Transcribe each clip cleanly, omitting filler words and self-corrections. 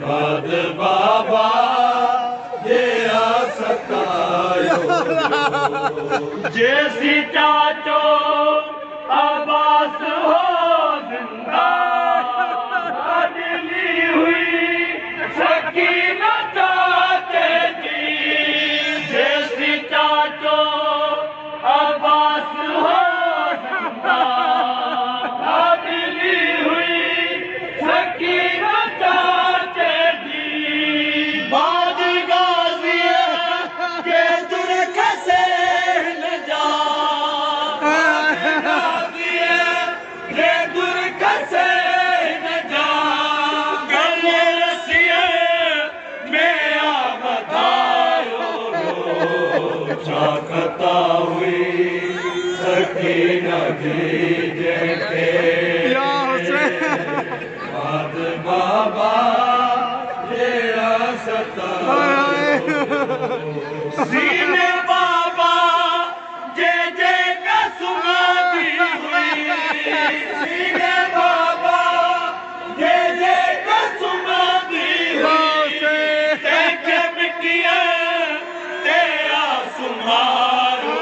बाद बाबा जे जैसी चाचो अब्बास हो जिंदा दिली हुई सकीना चाचे जी जैसी चाचो अब्बास हो जिंदा दिली हुई सकीना चाचे जी बाज गाजी के दुर कसे न जा के दुर कसे न जा गले रसिए में आ बतायो चाकता हुई सकीना जी जेके बाद बाबा जेड़ा सीने बाबा जे का सुनाती हुई सीने बाबा जे का सुनाती हुई देखे मिट्टिया तेरा सुमारो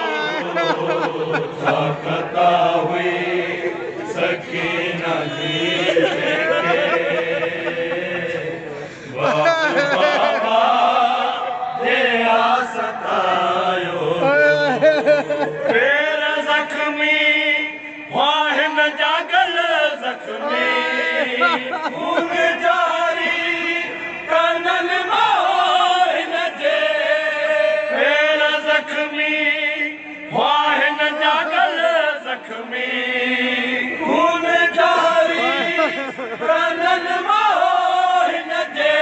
साकता हुई सकीना जी खून जारी कनन मोहन जे फेर जख्मी वाहन जागल जख्मी खून जारी कनन मोहन जे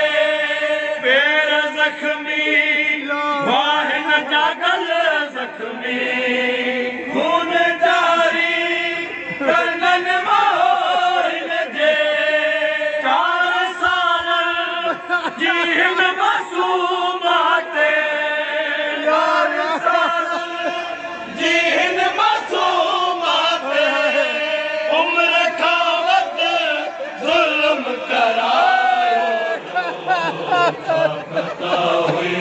फेर जख्मी वाहन जागल जख्मी खून जारी कनन जीन मासूमाते जीन मासूमाते उम्र खावत जुल्म करायो पता हुई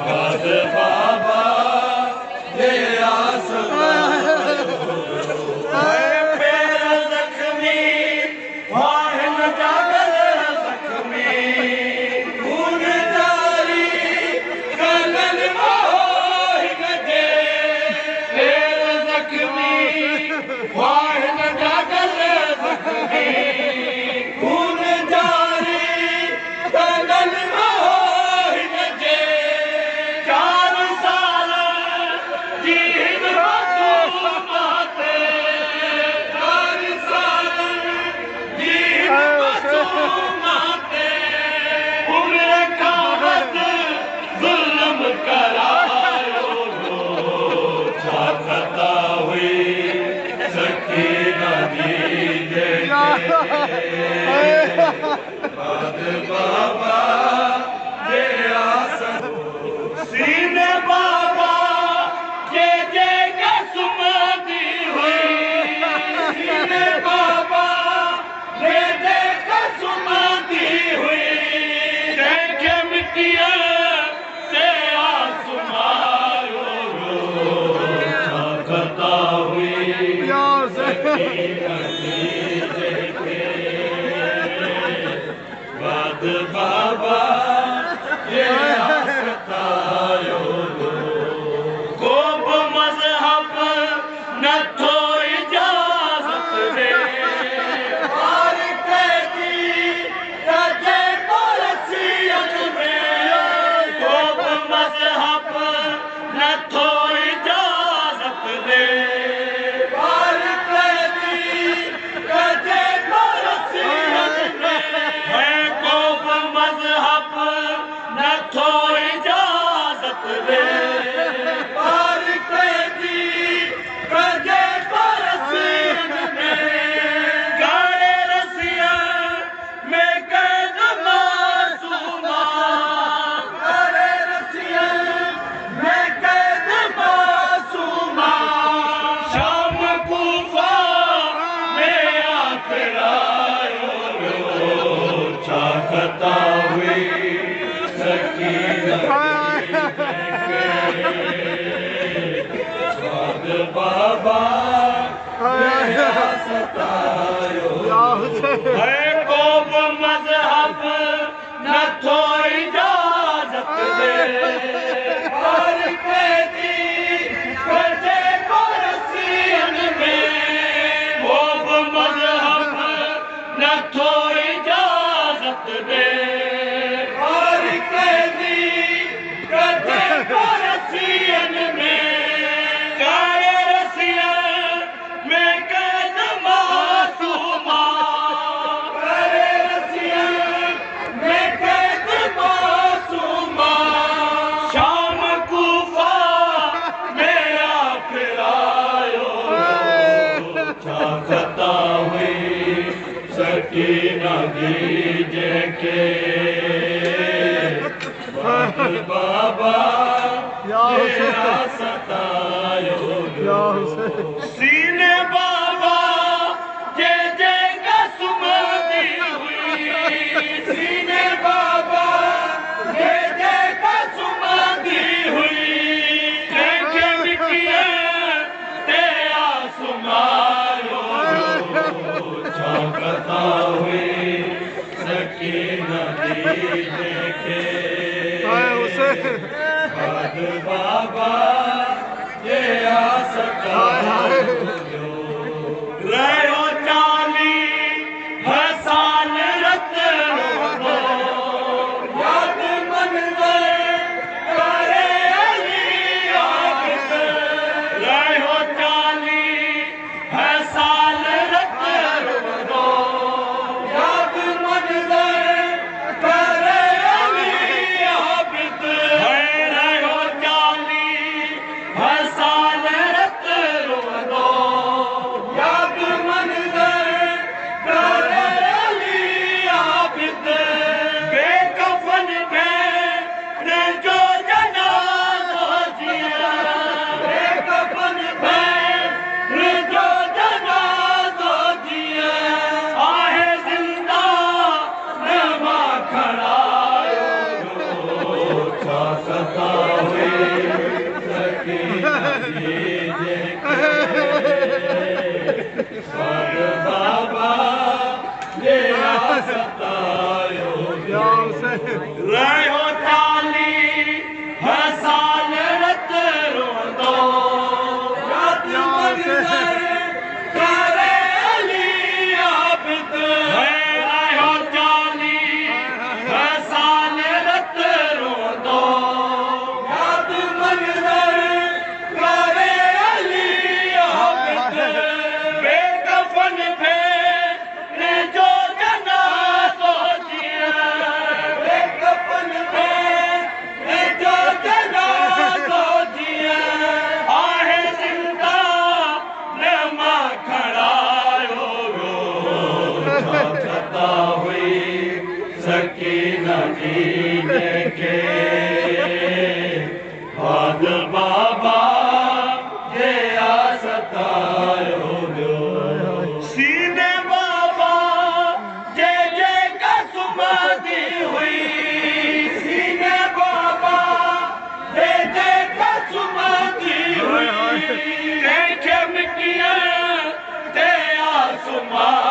बाद बाबा ये बाद बाबा जे सीने बाबा जे का सुमाती हुई सीने बाबा जे का सुमाती हुई देखे मिट्टिया से आसमारो चाकता हुई बाद बाबा ये हस्तायो कोब मजहब न थो इजाजत दे और कैदी रजे तो रसीयत में कोब मजहब न थो इजाजत दे और कैदी रजे तो रसीयत में बाबा सतायो है को मजहब न थो इजाजत दे हर कैदी कजे कुर्सियन में वो मजहब न थो इजाजत दे हर कैदी कजे कुर्सियन में सकीना दीजे के बाबा सतायो सीने बाबा जे का सुमदी हुई सीने बाबा जे का सुमदी हुई देखे मिटिया ते आसमायो कथा हुई सकीना दीजे के बाबा ये रहो चाली हसान रत याद मंजर करे अली आबिद रहो चाली हसान रत याद मंजर करे अली आबिद रहो चाली हसान रत याद मंजर करे अली आबिद बेकफन भैर जो जनाज़ो जिया बेकफन भैर जो जनाज़ो जिया आहे जिंदा नमा खड़ायो छा सता हुई सकीना दीजे बाबा ये सतायो रहो चाली हसान रत रोंदो याद मंजर करे अली आबिद रहो चाली हसान रत रोंदो याद मंजर करे अली आबिद बेकफन भैर जो जनाज़ो जिया बेकफन भैर जो जनाज़ो जिया आहे जिंदा नमा खड़ायो छा हुई सकीना दीजे के बाद बाबा ये सतायो सीने बाबा जे का सुमदी हुई सीने बाबा जे का सुमदी हुई देखे मिटिया ते आसमां